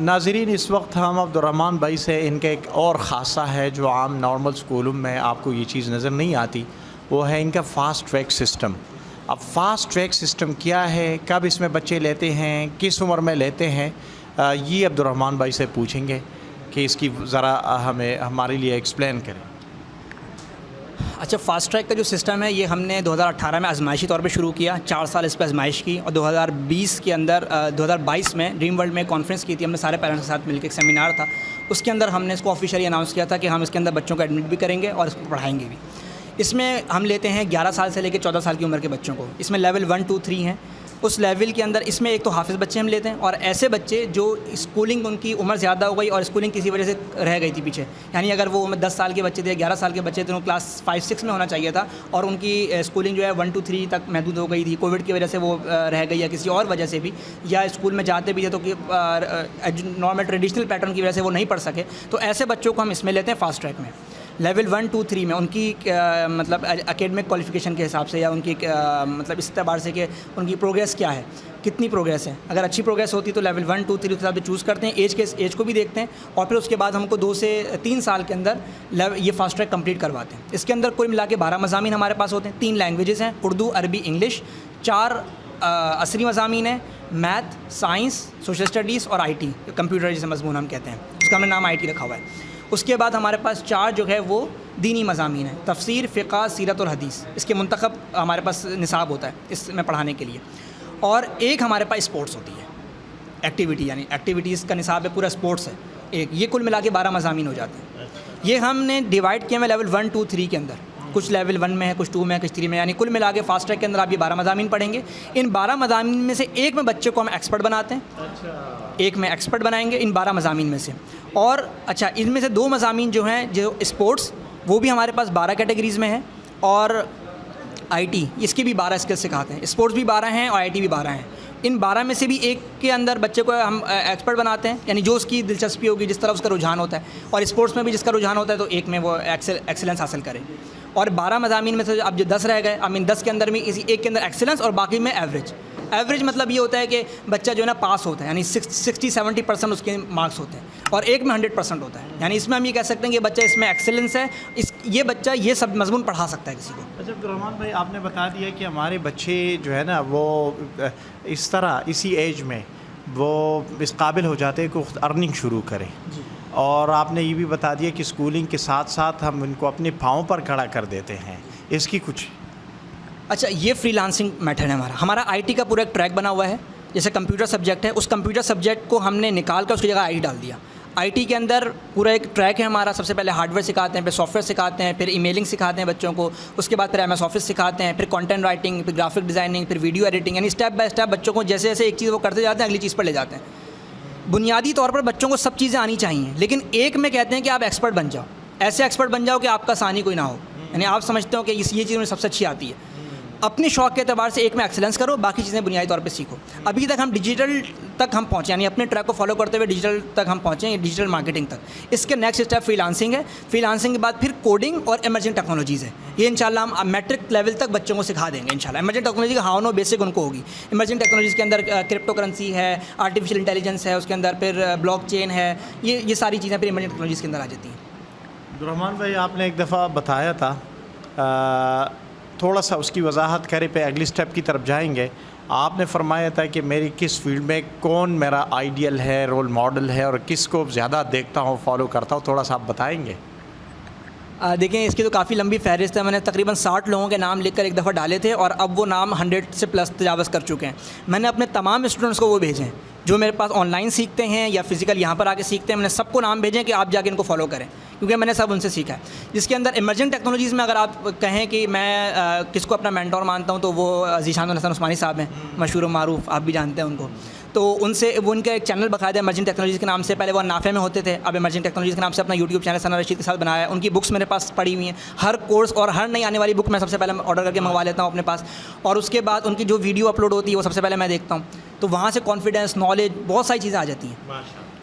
नाज़रीन, इस वक्त हम अब्दुर्रहमान भाई से इनका एक और ख़ासा है जो आम नॉर्मल स्कूलों में आपको ये चीज़ नज़र नहीं आती, वो है इनका फ़ास्ट ट्रैक सिस्टम। अब फ़ास्ट ट्रैक सिस्टम क्या है, कब इसमें बच्चे लेते हैं, किस उम्र में लेते हैं, ये अब्दुर्रहमान भाई से पूछेंगे कि इसकी ज़रा हमें हमारे लिए एक्सप्लेन करें। अच्छा, फ़ास्ट ट्रैक का जो सिस्टम है ये हमने 2018 में आजमाइशी तौर पे शुरू किया। 4 साल इस पर आजमाइश की और 2020 के अंदर 2022 में ड्रीम वर्ल्ड में कॉन्फ्रेंस की थी हमने सारे पेरेंट्स के साथ मिलकर। एक सेमिनार था, उसके अंदर हमने इसको ऑफिशियली अनाउंस किया था कि हम इसके अंदर बच्चों को एडमिट भी करेंगे और इसको पढ़ाएंगे भी। इसमें हम लेते हैं 11 साल से लेकर 14 साल की उम्र के बच्चों को। इसमें लेवल 1, 2, 3 हैं। उस लेवल के अंदर इसमें एक तो हाफिज़ बच्चे हम लेते हैं और ऐसे बच्चे जो स्कूलिंग उनकी उम्र ज़्यादा हो गई और स्कूलिंग किसी वजह से रह गई थी पीछे, यानी अगर वो 10 साल के बच्चे थे, 11 साल के बच्चे थे, तो क्लास 5, 6 में होना चाहिए था और उनकी स्कूलिंग जो है 1, 2, 3 तक महदूद हो गई थी। कोविड की वजह से वो रह गई या किसी और वजह से भी, या स्कूल में जाते भी थे तो नॉर्मल ट्रेडिशनल पैटर्न की वजह से वो नहीं पढ़ सके, तो ऐसे बच्चों को हम इसमें लेते हैं फ़ास्ट ट्रैक में। लेवल 1, 2, 3 में उनकी मतलब एकेडमिक क्वालिफ़िकेशन के हिसाब से या उनकी मतलब इस एतबार से कि उनकी प्रोग्रेस क्या है, कितनी प्रोग्रेस है। अगर अच्छी प्रोग्रेस होती तो लेवल 1, 2, 3 के हिसाब से चूज़ करते हैं, एज को भी देखते हैं और फिर उसके बाद हमको 2 से 3 साल के अंदर ये फ़ास्ट ट्रैक कंप्लीट करवाते हैं। इसके अंदर कुल मिला के 12 मज़ामीन हमारे पास होते हैं। 3 लैंग्वेजेस हैं, उर्दू, अरबी, इंग्लिश। 4 असरी मज़ामीन हैं, मैथ, साइंस, सोशल स्टडीज़ और IT, कंप्यूटर जिसे मज़मून हम कहते हैं, उसका हमने नाम IT रखा हुआ है। उसके बाद हमारे पास 4 जो है वो दीनी मज़ामीन है, तफसीर, फ़िक़्ह, सीरत और हदीस। इसके मुंतखब हमारे पास निसाब होता है इसमें पढ़ाने के लिए। और एक हमारे पास स्पोर्ट्स होती है, एक्टिविटी, यानी एक्टिविटीज़ का निसाब है पूरा, स्पोर्ट्स है एक। ये कुल मिला के 12 मज़ामीन हो जाते हैं। ये हमने डिवाइड किया है लेवल 1, 2, 3 के अंदर। कुछ लेवल 1 में है, कुछ 2 में है, कुछ 3 में, यानी कुल मिला के फ़ास्ट ट्रैक के अंदर आप ये 12 मज़ामीन पढ़ेंगे। इन 12 मज़ामीन में से एक में बच्चे को हम एक्सपर्ट बनाते हैं। अच्छा। एक में एक्सपर्ट बनाएंगे इन 12 मज़ामीन में से। और अच्छा, इनमें से 2 मज़ामीन जो हैं, जो स्पोर्ट्स, वो भी हमारे पास 12 कैटेगरीज़ में है, और IT, इसकी भी 12 स्किल्स सिखाते हैं। स्पोर्ट्स भी 12 हैं और IT भी 12 हैं। इन 12 में से भी एक के अंदर बच्चे को हम एक्सपर्ट बनाते हैं, यानी जो उसकी दिलचस्पी होगी, जिस तरह उसका रुझान होता है, और स्पोर्ट्स में भी जिसका रुझान होता है तो एक में वो एक्सेलेंस हासिल करे। और 12 मज़ामीन में से अब जो 10 रह गए, अब इन 10 के अंदर में इसी एक के अंदर एक्सेलेंस और बाकी में एवरेज। एवरेज मतलब ये होता है कि बच्चा जो है ना पास होता है, यानी 60-70% उसके मार्क्स होते हैं, और एक में 100% होता है। यानी इसमें हम ये कह सकते हैं कि बच्चा इसमें एक्सेलेंस है, ये बच्चा ये सब मज़मून पढ़ा सकता है किसी को। अच्छा अब्दुर्रहमान भाई, आपने बता दिया कि हमारे बच्चे जो है ना वो इस तरह इसी एज में वो इस काबिल हो जाते हैं कि खुद अर्निंग शुरू करें, और आपने ये भी बता दिया कि स्कूलिंग के साथ साथ हम इनको अपने पाँव पर खड़ा कर देते हैं, इसकी कुछ। अच्छा, ये फ्रीलांसिंग मेथड है हमारा IT का पूरा एक ट्रैक बना हुआ है। जैसे कंप्यूटर सब्जेक्ट है, उस कंप्यूटर सब्जेक्ट को हमने निकाल कर उसकी जगह IT डाल दिया। IT के अंदर पूरा एक ट्रैक है हमारा। सबसे पहले हार्डवेयर सिखाते हैं, फिर सॉफ्टवेयर सिखाते हैं, फिर ईमेलिंग सिखाते हैं बच्चों को, उसके बाद फिर MS ऑफिस सिखाते हैं, फिर कंटेंट राइटिंग, फिर ग्राफिक डिज़ाइनिंग, फिर वीडियो एडिटिंग, यानी स्टेप बाय स्टेप बच्चों को जैसे जैसे एक चीज़ वो करते जाते हैं अगली चीज़ पर ले जाते हैं। बुनियादी तौर पर बच्चों को सब चीज़ें आनी चाहिए, लेकिन एक में कहते हैं कि आप एक्सपर्ट बन जाओ, ऐसे एक्सपर्ट बन जाओ कि आपका आसानी कोई ना हो, यानी आप समझते हो कि ये चीज़ मुझे सबसे अच्छी आती है। अपने शौक़ के अतबार से एक में एक्सेलेंस करो, बाकी चीज़ें बुनियादी तौर पे सीखो। अभी तक हम डिजिटल तक हम पहुँचे, यानी अपने ट्रैक को फॉलो करते हुए डिजिटल तक हम पहुँचे, डिजिटल मार्केटिंग तक। इसके नेक्स्ट स्टेप फ्रीलांसिंग है। फ्रीलांसिंग के बाद फिर कोडिंग और इमर्जिंग टेक्नोलॉजीज़ है। ये इंशाल्लाह हम मैट्रिक लेवल तक बच्चों को सिखा देंगे इंशाल्लाह। इमर्जिंग टेक्नोलॉजी का हाउ नो बेसिक उनको होगी। इमर्जिंग टेक्नोलॉजीज़ के अंदर क्रिप्टो करेंसी है, आर्टिफिशियल इंटेलिजेंस है, उसके अंदर फिर ब्लॉकचेन है, ये सारी चीज़ें फिर इमर्जिंग टेक्नोलॉजीज़ के अंदर आ जाती हैं। अब्दुर्रहमान भाई, आपने एक दफ़ा बताया था, थोड़ा सा उसकी वजाहत करें पे अगली स्टेप की तरफ जाएंगे। आपने फरमाया था कि मेरी किस फील्ड में कौन मेरा आइडियल है, रोल मॉडल है, और किसको ज़्यादा देखता हूँ, फॉलो करता हूँ, थोड़ा सा आप बताएंगे। देखें, इसकी तो काफ़ी लंबी फहरिस्त है। मैंने तकरीबन 60 लोगों के नाम लिखकर एक दफ़ा डाले थे और अब वो नाम 100 से प्लस तजावज़ कर चुके हैं। मैंने अपने तमाम स्टूडेंट्स को वो भेजे हैं जो मेरे पास ऑनलाइन सीखते हैं या फिज़िकल यहाँ पर आके सीखते हैं। मैंने सबको नाम भेजे कि आप जाके इनको फॉलो करें, क्योंकि मैंने सब उनसे सीखा है। जिसके अंदर इमर्जिंग टेक्नोलॉजीज़ में अगर आप कहें कि मैं किसको अपना मेंटोर मानता हूँ तो वो ज़ीशान हसन उस्मानी साहब हैं, मशहूर मारूफ, आप भी जानते हैं उनको। तो उनसे वो उनका एक चैनल बकायदा इमर्जिंग टेक्नोलॉजी के नाम से, पहले वो नाफे में होते थे, अब इमर्जिंग टेक्नोलॉजी के नाम से अपना यूट्यूब चैनल सना रशीद के साथ बनाया है। उनकी बुक्स मेरे पास पड़ी हुई हैं, हर कोर्स और हर नई आने वाली बुक मैं सबसे पहले ऑर्डर करके मंगवा लेता हूँ अपने पास, और उसके बाद उनकी जो वीडियो अपलोड होती है वो सबसे पहले मैं देखता हूँ। तो वहाँ से कॉन्फिडेंस, नॉलेज, बहुत सारी चीज़ें आ जाती हैं।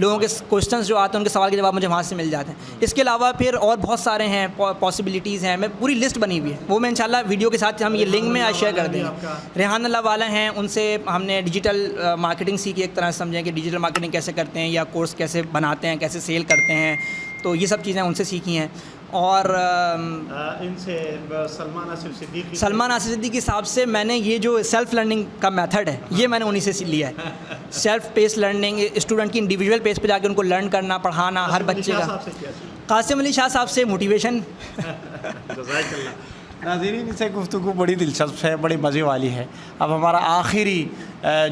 लोगों के क्वेश्चंस जो आते हैं उनके सवाल के जवाब मुझे वहाँ से मिल जाते हैं। इसके अलावा फिर और बहुत सारे हैं पॉसिबिलिटीज़ हैं, मैं पूरी लिस्ट बनी हुई है, वो मैं इंशाल्लाह वीडियो के साथ हम ये लिंक में आज शेयर कर देंगे। रेहान अल्लाह वाला हैं, उनसे हमने डिजिटल मार्केटिंग सीखी, एक तरह से समझें कि डिजिटल मार्केटिंग कैसे करते हैं या कोर्स कैसे बनाते हैं, कैसे सेल करते हैं, तो ये सब चीज़ें उनसे सीखी हैं। और इनसे सलमान आसिफ सिद्दीकी साहब से मैंने ये जो सेल्फ़ लर्निंग का मेथड है ये मैंने उन्हीं से लिया है। सेल्फ पेस लर्निंग, स्टूडेंट की इंडिविजुअल पेस पे जाकर उनको लर्न करना, पढ़ाना, हर बच्चे का। कासिम अली शाह साहब से मोटिवेशन। नाज़रीन, इससे गुफ्तगू बड़ी दिलचस्प है, बड़ी मज़े वाली है। अब हमारा आखिरी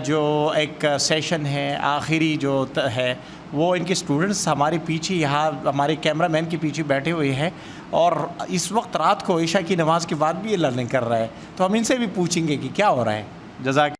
जो एक सेशन है, आखिरी जो है वो इनके स्टूडेंट्स हमारे पीछे, यहाँ हमारे कैमरामैन के पीछे बैठे हुए हैं और इस वक्त रात को ईशा की नमाज़ के बाद भी ये लर्निंग कर रहा है, तो हम इनसे भी पूछेंगे कि क्या हो रहा है। जज़ाकल्लाह।